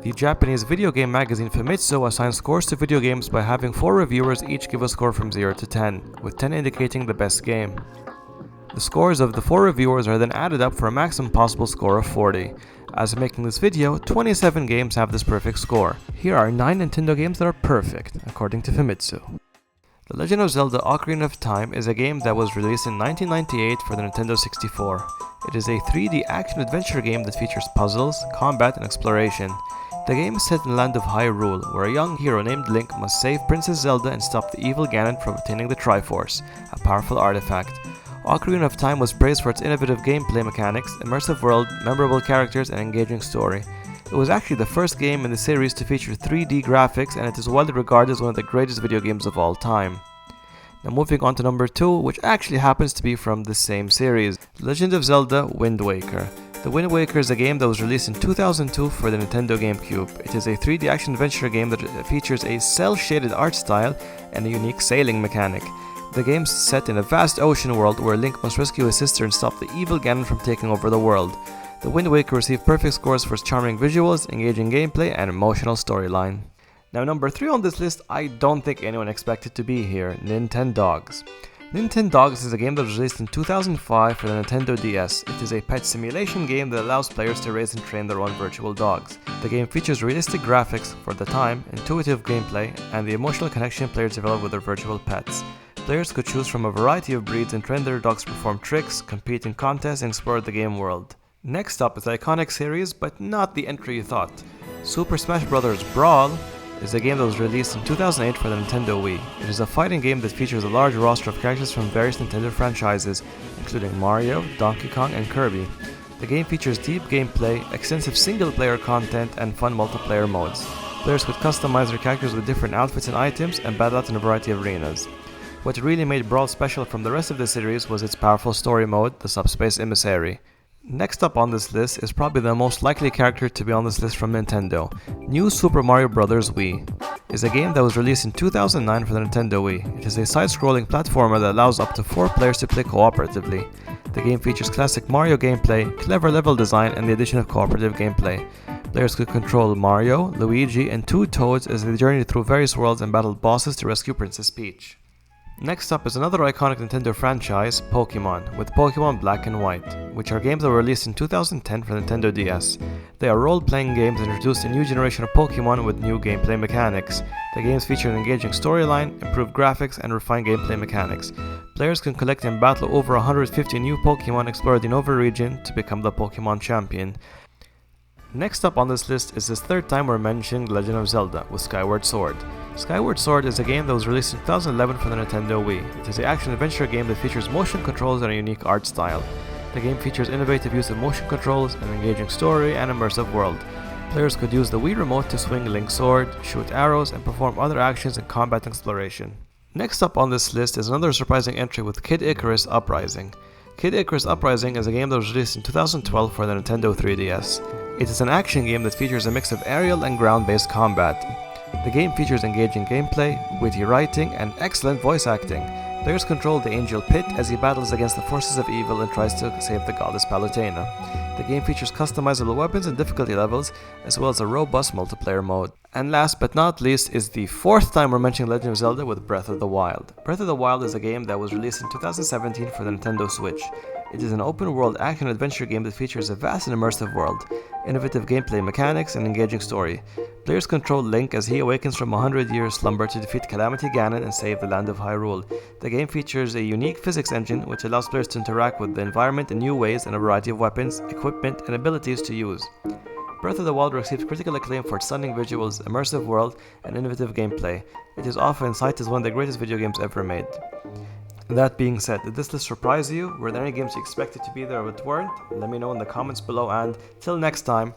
The Japanese video game magazine Famitsu assigns scores to video games by having 4 reviewers each give a score from 0 to 10, with 10 indicating the best game. The scores of the 4 reviewers are then added up for a maximum possible score of 40. As of making this video, 27 games have this perfect score. Here are 9 Nintendo games that are perfect, according to Famitsu. The Legend of Zelda Ocarina of Time is a game that was released in 1998 for the Nintendo 64. It is a 3D action-adventure game that features puzzles, combat, and exploration. The game is set in the land of Hyrule, where a young hero named Link must save Princess Zelda and stop the evil Ganon from obtaining the Triforce, a powerful artifact. Ocarina of Time was praised for its innovative gameplay mechanics, immersive world, memorable characters, and engaging story. It was actually the first game in the series to feature 3D graphics, and it is widely regarded as one of the greatest video games of all time. Now moving on to number 2, which actually happens to be from the same series, The Legend of Zelda Wind Waker. The Wind Waker is a game that was released in 2002 for the Nintendo GameCube. It is a 3D action-adventure game that features a cel-shaded art style and a unique sailing mechanic. The game is set in a vast ocean world where Link must rescue his sister and stop the evil Ganon from taking over the world. The Wind Waker received perfect scores for its charming visuals, engaging gameplay, and emotional storyline. Now number 3 on this list, I don't think anyone expected to be here, Nintendogs. Nintendogs is a game that was released in 2005 for the Nintendo DS. It is a pet simulation game that allows players to raise and train their own virtual dogs. The game features realistic graphics for the time, intuitive gameplay, and the emotional connection players develop with their virtual pets. Players could choose from a variety of breeds and train their dogs to perform tricks, compete in contests, and explore the game world. Next up is the iconic series, but not the entry you thought. Super Smash Bros. Brawl is a game that was released in 2008 for the Nintendo Wii. It is a fighting game that features a large roster of characters from various Nintendo franchises, including Mario, Donkey Kong, and Kirby. The game features deep gameplay, extensive single-player content, and fun multiplayer modes. Players could customize their characters with different outfits and items, and battle out in a variety of arenas. What really made Brawl special from the rest of the series was its powerful story mode, the Subspace Emissary. Next up on this list is probably the most likely character to be on this list from Nintendo. New Super Mario Bros. Wii is a game that was released in 2009 for the Nintendo Wii. It is a side-scrolling platformer that allows up to 4 players to play cooperatively. The game features classic Mario gameplay, clever level design, and the addition of cooperative gameplay. Players could control Mario, Luigi, and 2 Toads as they journeyed through various worlds and battled bosses to rescue Princess Peach. Next up is another iconic Nintendo franchise, Pokémon, with Pokémon Black and White, which are games that were released in 2010 for Nintendo DS. They are role-playing games that introduce a new generation of Pokémon with new gameplay mechanics. The games feature an engaging storyline, improved graphics, and refined gameplay mechanics. Players can collect and battle over 150 new Pokémon, explore the Unova region to become the Pokémon champion. Next up on this list is the 3rd time we're mentioning The Legend of Zelda with Skyward Sword. Skyward Sword is a game that was released in 2011 for the Nintendo Wii. It is an action-adventure game that features motion controls and a unique art style. The game features innovative use of motion controls, an engaging story, and immersive world. Players could use the Wii Remote to swing Link's sword, shoot arrows, and perform other actions in combat and exploration. Next up on this list is another surprising entry with Kid Icarus Uprising. Kid Icarus Uprising is a game that was released in 2012 for the Nintendo 3DS. It is an action game that features a mix of aerial and ground-based combat. The game features engaging gameplay, witty writing, and excellent voice acting. Players control the Angel Pit as he battles against the forces of evil and tries to save the goddess Palutena. The game features customizable weapons and difficulty levels, as well as a robust multiplayer mode. And last but not least is the 4th time we're mentioning Legend of Zelda with Breath of the Wild. Breath of the Wild is a game that was released in 2017 for the Nintendo Switch. It is an open-world action-adventure game that features a vast and immersive world, innovative gameplay mechanics, and engaging story. Players control Link as he awakens from a 100-year slumber to defeat Calamity Ganon and save the land of Hyrule. The game features a unique physics engine which allows players to interact with the environment in new ways and a variety of weapons, equipment, and abilities to use. Breath of the Wild received critical acclaim for its stunning visuals, immersive world, and innovative gameplay. It is often cited as one of the greatest video games ever made. That being said, did this list surprise you? Were there any games you expected to be there but weren't? Let me know in the comments below, and till next time,